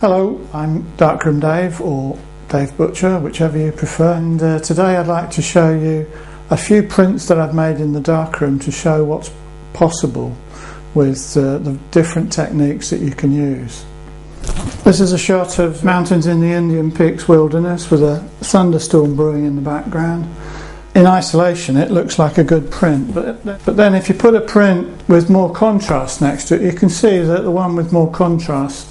Hello, I'm Darkroom Dave, or Dave Butcher, whichever you prefer, and today I'd like to show you a few prints that I've made in the darkroom to show what's possible with the different techniques that you can use. This is a shot of mountains in the Indian Peaks wilderness with a thunderstorm brewing in the background. In isolation it looks like a good print, but then if you put a print with more contrast next to it, you can see that the one with more contrast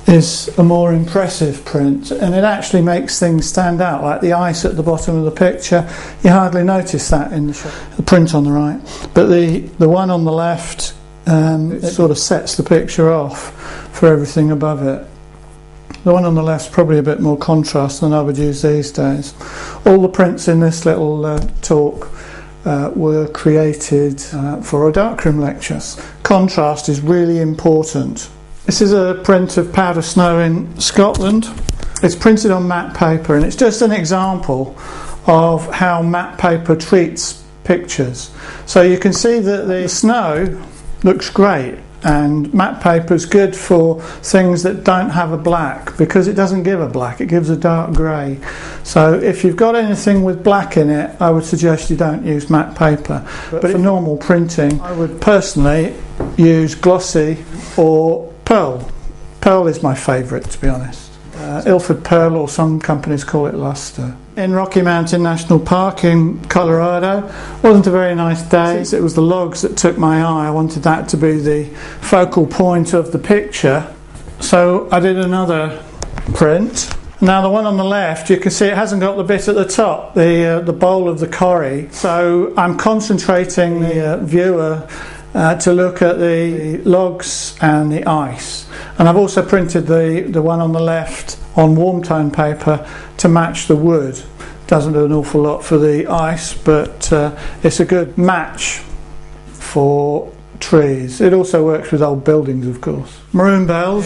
is a more impressive print, and it actually makes things stand out, like the ice at the bottom of the picture. You hardly notice that in the shot, the print on the right, but the one on the left, it sort of sets the picture off for everything above it. The one on the left is probably a bit more contrast than I would use these days. All the prints in this little talk were created for a darkroom lecture. Contrast is really important. This is a print of powder snow in Scotland. It's printed on matte paper, and it's just an example of how matte paper treats pictures. So you can see that the snow looks great, and matte paper is good for things that don't have a black, because it doesn't give a black, it gives a dark grey. So if you've got anything with black in it, I would suggest you don't use matte paper. But for normal printing, I would personally use glossy or pearl. Pearl is my favourite, to be honest. Ilford Pearl, or some companies call it luster. In Rocky Mountain National Park in Colorado, wasn't a very nice day. It was the logs that took my eye. I wanted that to be the focal point of the picture, so I did another print. Now the one on the left, you can see it hasn't got the bit at the top, the bowl of the corrie, so I'm concentrating the viewer to look at the logs and the ice. And I've also printed the one on the left on warm tone paper to match the wood. Doesn't do an awful lot for the ice, but it's a good match for trees. It also works with old buildings, of course. Maroon bells,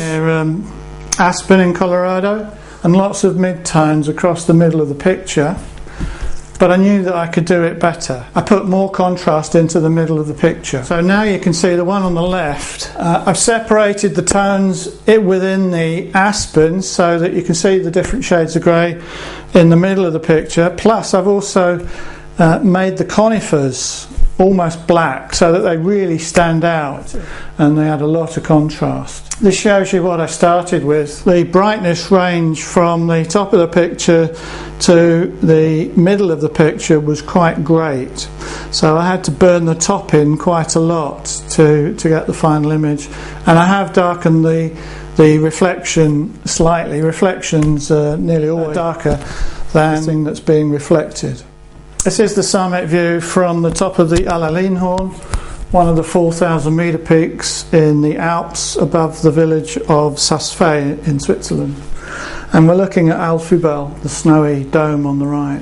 aspen in Colorado, and lots of mid-tones across the middle of the picture. But I knew that I could do it better. I put more contrast into the middle of the picture. So now you can see the one on the left. I've separated the tones within the aspen so that you can see the different shades of grey in the middle of the picture. Plus I've also made the conifers almost black so that they really stand out and they add a lot of contrast. This shows you what I started with. The brightness range from the top of the picture to the middle of the picture was quite great, so I had to burn the top in quite a lot to get the final image, and I have darkened the reflection slightly. Reflections are nearly always darker than the thing that's being reflected. This is the summit view from the top of the Allerleinhorn, one of the 4,000 metre peaks in the Alps above the village of Saas-Fee in Switzerland. And we're looking at Alfibel, the snowy dome on the right.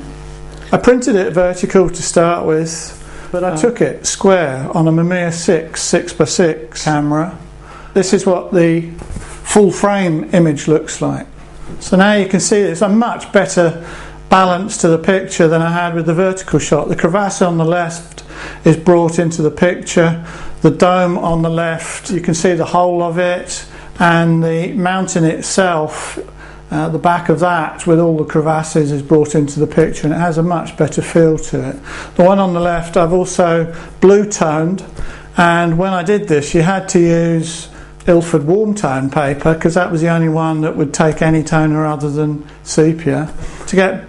I printed it vertical to start with, but I took it square on a Mamiya 6x6 camera. This is what the full frame image looks like. So now you can see it's a much better balance to the picture than I had with the vertical shot. The crevasse on the left is brought into the picture. The dome on the left, you can see the whole of it, and the mountain itself, the back of that with all the crevasses, is brought into the picture, and it has a much better feel to it. The one on the left I've also blue toned, and when I did this you had to use Ilford warm tone paper because that was the only one that would take any toner other than sepia. To get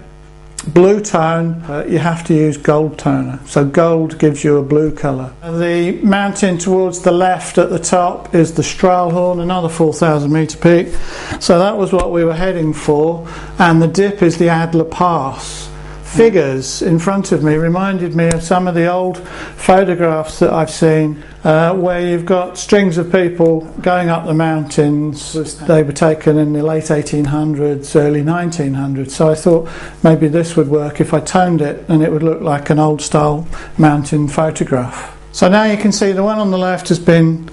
blue tone you have to use gold toner, so gold gives you a blue colour. The mountain towards the left at the top is the Straalhorn, another 4,000 metre peak, so that was what we were heading for, and the dip is the Adler Pass. Figures in front of me reminded me of some of the old photographs that I've seen where you've got strings of people going up the mountains. They were taken in the late 1800s, early 1900s, so I thought maybe this would work if I toned it and it would look like an old style mountain photograph. So now you can see the one on the left has been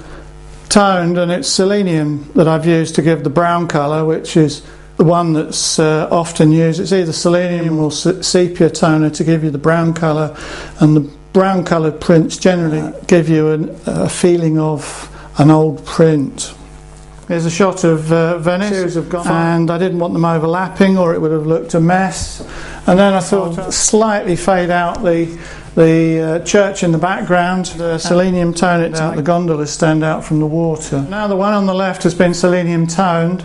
toned, and it's selenium that I've used to give the brown colour, which is the one that's often used. It's either selenium or sepia toner to give you the brown colour, and the brown coloured prints generally give you a feeling of an old print. Here's a shot of Venice, and I didn't want them overlapping or it would have looked a mess. And then I thought slightly fade out the church in the background, selenium tone it out, the gondolas stand out from the water. Now the one on the left has been selenium toned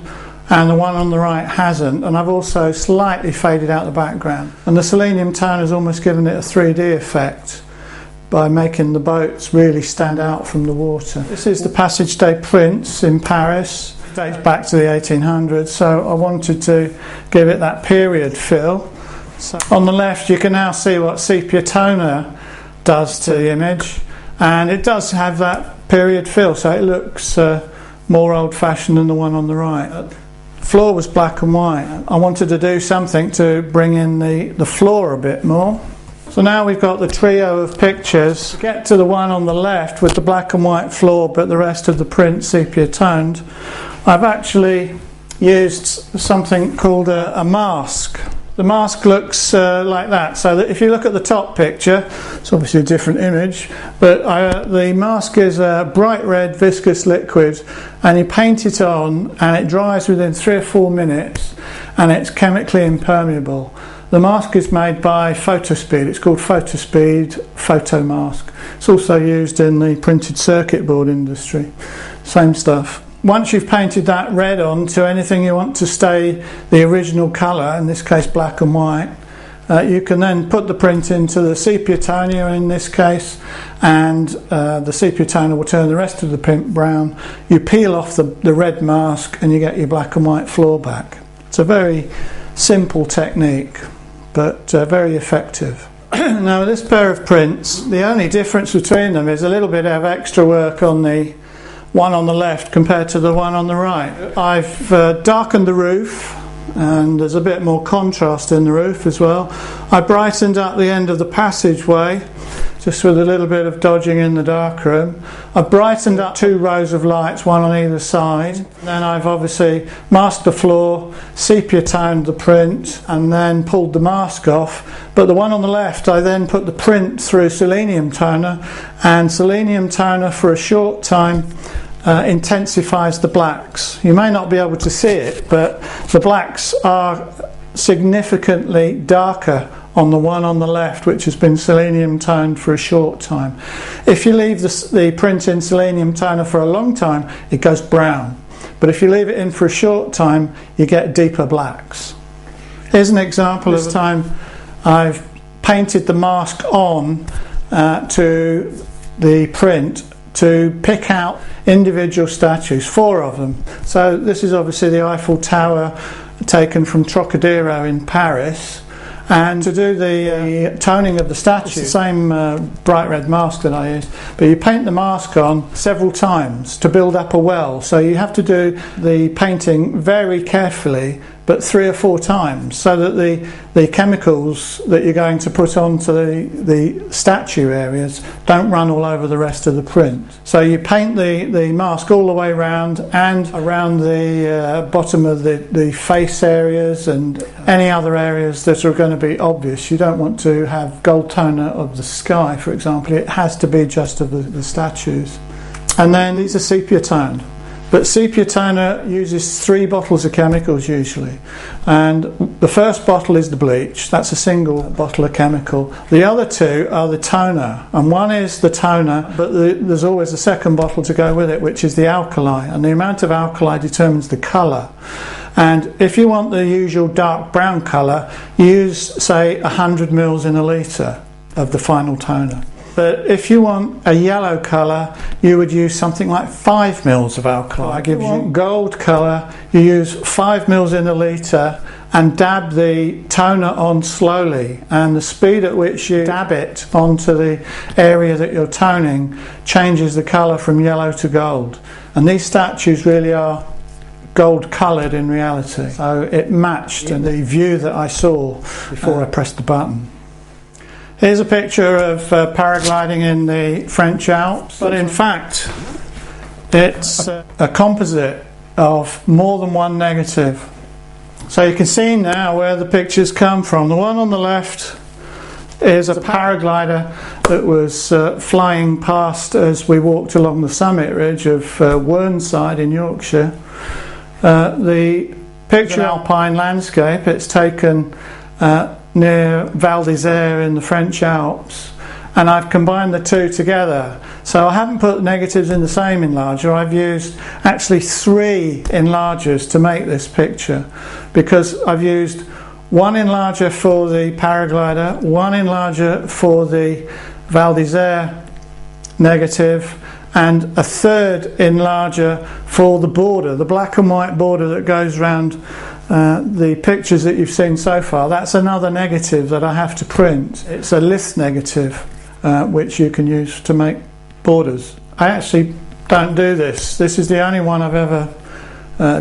and the one on the right hasn't, and I've also slightly faded out the background. And the selenium tone has almost given it a 3D effect by making the boats really stand out from the water. This is the Passage Day prints in Paris. It dates back to the 1800s, so I wanted to give it that period feel. So on the left you can now see what sepia toner does to the image, and it does have that period feel, so it looks more old-fashioned than the one on the right. The floor was black and white. I wanted to do something to bring in the floor a bit more. So now we've got the trio of pictures. Get to the one on the left with the black and white floor but the rest of the print sepia toned. I've actually used something called a mask. The mask looks like that, so that if you look at the top picture, it's obviously a different image, but the mask is a bright red viscous liquid, and you paint it on and it dries within 3 or 4 minutes and it's chemically impermeable. The mask is made by Photospeed. It's called Photospeed Photo Mask. It's also used in the printed circuit board industry. Same stuff. Once you've painted that red on to anything you want to stay the original colour, in this case black and white, you can then put the print into the sepia toner in this case, and the sepia toner will turn the rest of the print brown. You peel off the red mask and you get your black and white floor back. It's a very simple technique, but very effective. Now this pair of prints, the only difference between them is a little bit of extra work on the one on the left compared to the one on the right. I've darkened the roof, and there's a bit more contrast in the roof as well. I brightened up the end of the passageway just with a little bit of dodging in the darkroom. I've brightened up 2 rows of lights, one on either side. Then I've obviously masked the floor, sepia toned the print, and then pulled the mask off. But the one on the left, I then put the print through selenium toner, and selenium toner for a short time intensifies the blacks. You may not be able to see it, but the blacks are significantly darker on the one on the left, which has been selenium toned for a short time. If you leave the print in selenium toner for a long time, it goes brown, but if you leave it in for a short time, you get deeper blacks. Here's an example of this time I've painted the mask on to the print to pick out individual statues, 4 of them. So this is obviously the Eiffel Tower taken from Trocadero in Paris. And to do the toning of the statue, it's the same bright red mask that I used, but you paint the mask on several times to build up a well. So you have to do the painting very carefully, but 3 or 4 times, so that the chemicals that you're going to put onto the statue areas don't run all over the rest of the print. So you paint the mask all the way around and around the bottom of the face areas and any other areas that are going to be obvious. You don't want to have gold toner of the sky, for example. It has to be just of the statues. And then these are sepia toned. But sepia toner uses 3 bottles of chemicals usually, and the first bottle is the bleach. That's a single bottle of chemical. The other 2 are the toner, and one is the toner, but there's always a second bottle to go with it, which is the alkali, and the amount of alkali determines the colour. And if you want the usual dark brown colour, use say 100 ml in a litre of the final toner. But if you want a yellow colour, you would use something like 5 ml of alkali. If you want gold colour, you use 5 ml in a litre and dab the toner on slowly. And the speed at which you dab it onto the area that you're toning changes the colour from yellow to gold. And these statues really are gold coloured in reality. So it matched the view that I saw before I pressed the button. Here's a picture of paragliding in the French Alps, but in fact it's a composite of more than one negative. So you can see now where the pictures come from. The one on the left is a paraglider that was flying past as we walked along the summit ridge of Whernside in Yorkshire. The picture alpine landscape, it's taken near Val d'Isère in the French Alps, and I've combined the two together. So I haven't put negatives in the same enlarger, I've used actually 3 enlargers to make this picture, because I've used one enlarger for the paraglider, one enlarger for the Val d'Isère negative, and a 3rd enlarger for the border, the black and white border that goes around the pictures that you've seen so far. That's another negative that I have to print. It's a lith negative which you can use to make borders. I actually don't do this. This is the only one I've ever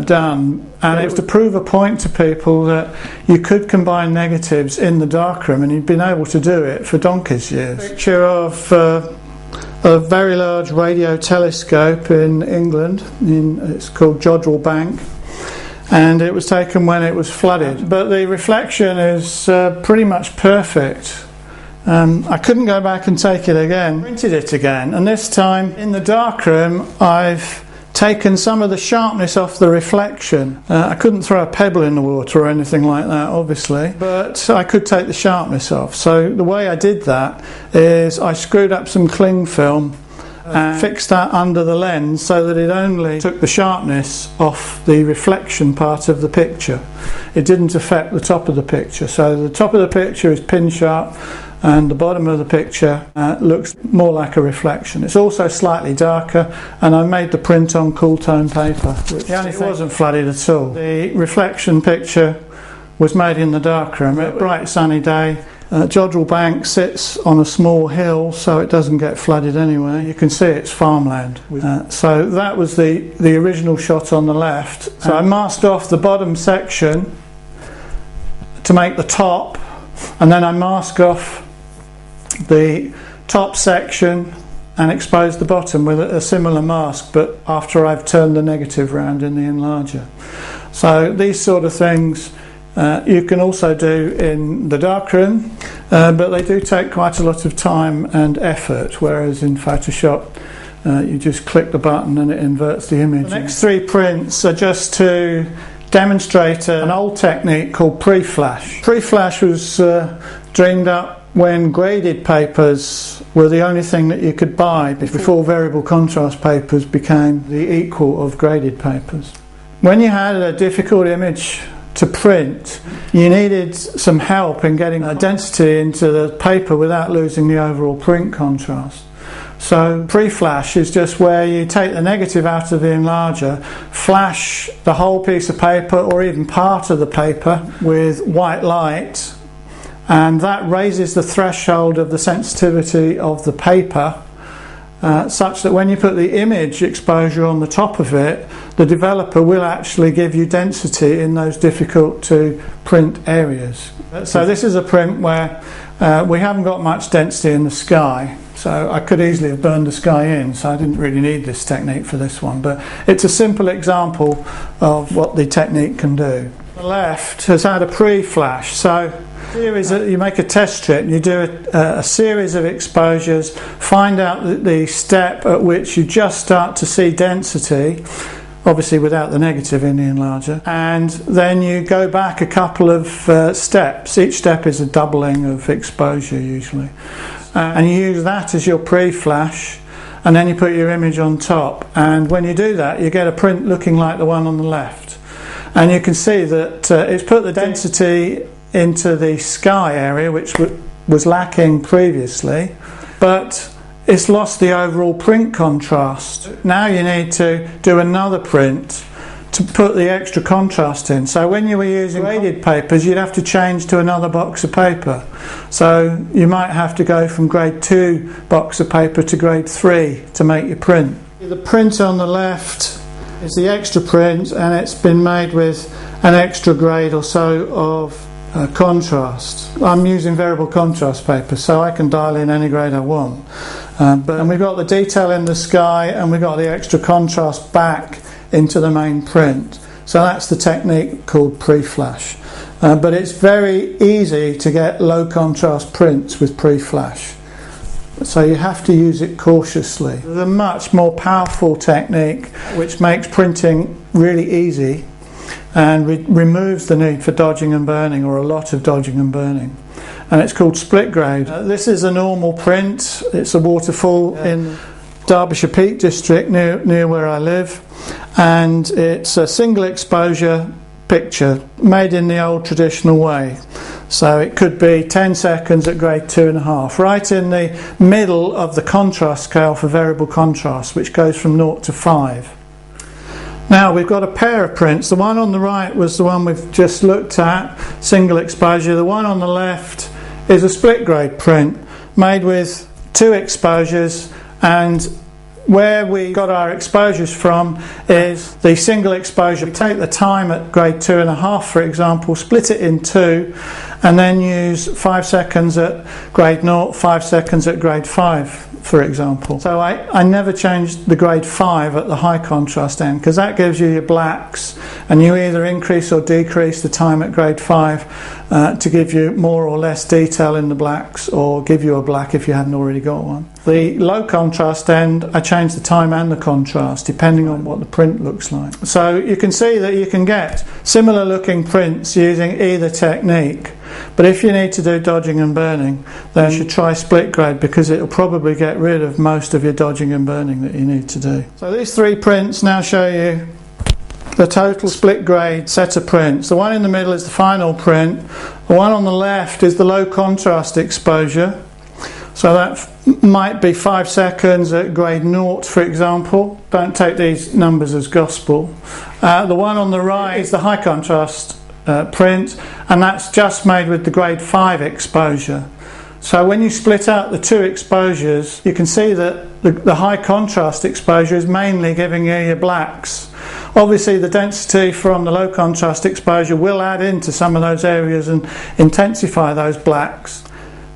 done, and it was to prove a point to people that you could combine negatives in the darkroom, and you've been able to do it for donkey's years. Picture of a very large radio telescope in England, it's called Jodrell Bank, and it was taken when it was flooded, but the reflection is pretty much perfect. I couldn't go back and take it again. Printed it again, and this time in the darkroom I've taken some of the sharpness off the reflection. I couldn't throw a pebble in the water or anything like that, obviously, but I could take the sharpness off. So the way I did that is I screwed up some cling film and fixed that under the lens so that it only took the sharpness off the reflection part of the picture. It didn't affect the top of the picture. So the top of the picture is pin sharp, and the bottom of the picture looks more like a reflection. It's also slightly darker, and I made the print on cool tone paper, which it wasn't flooded at all. The reflection picture was made in the darkroom. A bright sunny day. Jodrell Bank sits on a small hill, so it doesn't get flooded anyway. You can see it's farmland. So that was the original shot on the left. So I masked off the bottom section to make the top, and then I mask off the top section and expose the bottom with a similar mask, but after I've turned the negative round in the enlarger. So these sort of things you can also do in the darkroom, but they do take quite a lot of time and effort, whereas in Photoshop you just click the button and it inverts the image. The next 3 prints are just to demonstrate an old technique called pre-flash. Pre-flash was dreamed up when graded papers were the only thing that you could buy before variable contrast papers became the equal of graded papers. When you had a difficult image to print, you needed some help in getting density into the paper without losing the overall print contrast. So pre-flash is just where you take the negative out of the enlarger, flash the whole piece of paper or even part of the paper with white light, and that raises the threshold of the sensitivity of the paper such that when you put the image exposure on the top of it, the developer will actually give you density in those difficult to print areas. So this is a print where we haven't got much density in the sky, so I could easily have burned the sky in, so I didn't really need this technique for this one, but it's a simple example of what the technique can do. The left has had a pre-flash, so you make a test strip, you do a series of exposures, find out the step at which you just start to see density, obviously without the negative in the enlarger, and then you go back a couple of steps. Each step is a doubling of exposure usually, and you use that as your pre-flash, and then you put your image on top, and when you do that you get a print looking like the one on the left, and you can see that it's put the density into the sky area, which was lacking previously, but it's lost the overall print contrast. Now you need to do another print to put the extra contrast in. So when you were using graded papers, you'd have to change to another box of paper. So you might have to go from grade 2 box of paper to grade 3 to make your print. The print on the left is the extra print, and it's been made with an extra grade or so of contrast. I'm using variable contrast paper, so I can dial in any grade I want. And we've got the detail in the sky, and we've got the extra contrast back into the main print. So that's the technique called pre-flash. But it's very easy to get low contrast prints with pre-flash. So you have to use it cautiously. There's a much more powerful technique which makes printing really easy, and removes the need for dodging and burning, or a lot of dodging and burning. And it's called split grade. This is a normal print. It's a waterfall in Derbyshire Peak District near where I live, and it's a single exposure picture made in the old traditional way. So it could be 10 seconds at grade 2.5, right in the middle of the contrast scale for variable contrast, which goes from 0 to 5. Now we've got a pair of prints. The one on the right was the one we've just looked at, single exposure. The one on the left is a split grade print made with 2 exposures, and where we got our exposures from is the single exposure. We take the time at grade 2.5, for example, split it in 2, and then use 5 seconds at grade 0, 5 seconds at grade 5, for example. So I never changed the grade 5 at the high contrast end, because that gives you your blacks, and you either increase or decrease the time at grade 5 to give you more or less detail in the blacks, or give you a black if you hadn't already got one. The low contrast end, I change the time and the contrast depending on what the print looks like. So you can see that you can get similar looking prints using either technique, but if you need to do dodging and burning, then you should try split grade, because it will probably get rid of most of your dodging and burning that you need to do. So these 3 prints now show you the total split grade set of prints. The one in the middle is the final print. The one on the left is the low contrast exposure. So that might be 5 seconds at grade 0, for example. Don't take these numbers as gospel. The one on the right is the high contrast print, and that's just made with the grade 5 exposure. So when you split out the 2 exposures, you can see that the high contrast exposure is mainly giving you your blacks. Obviously the density from the low contrast exposure will add into some of those areas and intensify those blacks.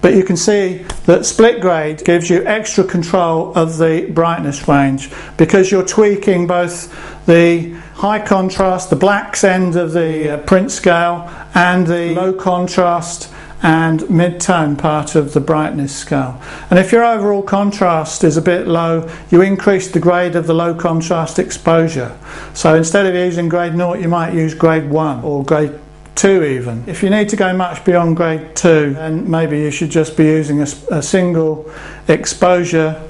But you can see that split grade gives you extra control of the brightness range, because you're tweaking both the high contrast, the blacks end of the print scale, and the low contrast and mid-tone part of the brightness scale. And if your overall contrast is a bit low, you increase the grade of the low contrast exposure. So instead of using grade 0, you might use grade 1 or grade 2 even. If you need to go much beyond grade 2, then maybe you should just be using a single exposure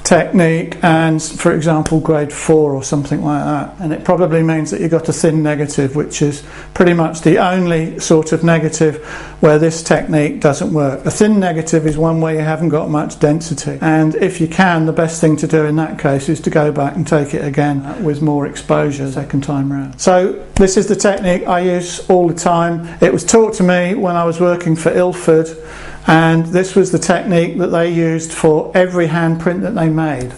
technique, and for example grade 4 or something like that. And it probably means that you've got a thin negative, which is pretty much the only sort of negative where this technique doesn't work. A thin negative is one where you haven't got much density, and if you can, the best thing to do in that case is to go back and take it again with more exposure second time round. So this is the technique I use all the time. It was taught to me when I was working for Ilford, and this was the technique that they used for every handprint that they made,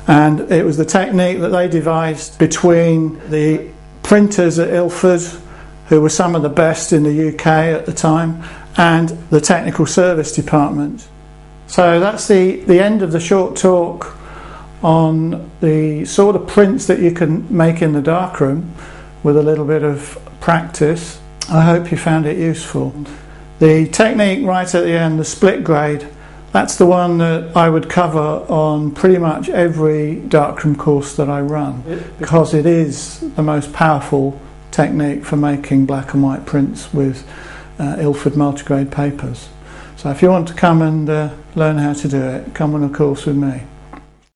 and it was the technique that they devised between the printers at Ilford, who were some of the best in the UK at the time, and the technical service department. So that's the end of the short talk on the sort of prints that you can make in the darkroom with a little bit of practice. I hope you found it useful. The technique right at the end, the split grade, that's the one that I would cover on pretty much every darkroom course that I run, because it is the most powerful technique for making black and white prints with Ilford multigrade papers. So if you want to come and learn how to do it, come on a course with me.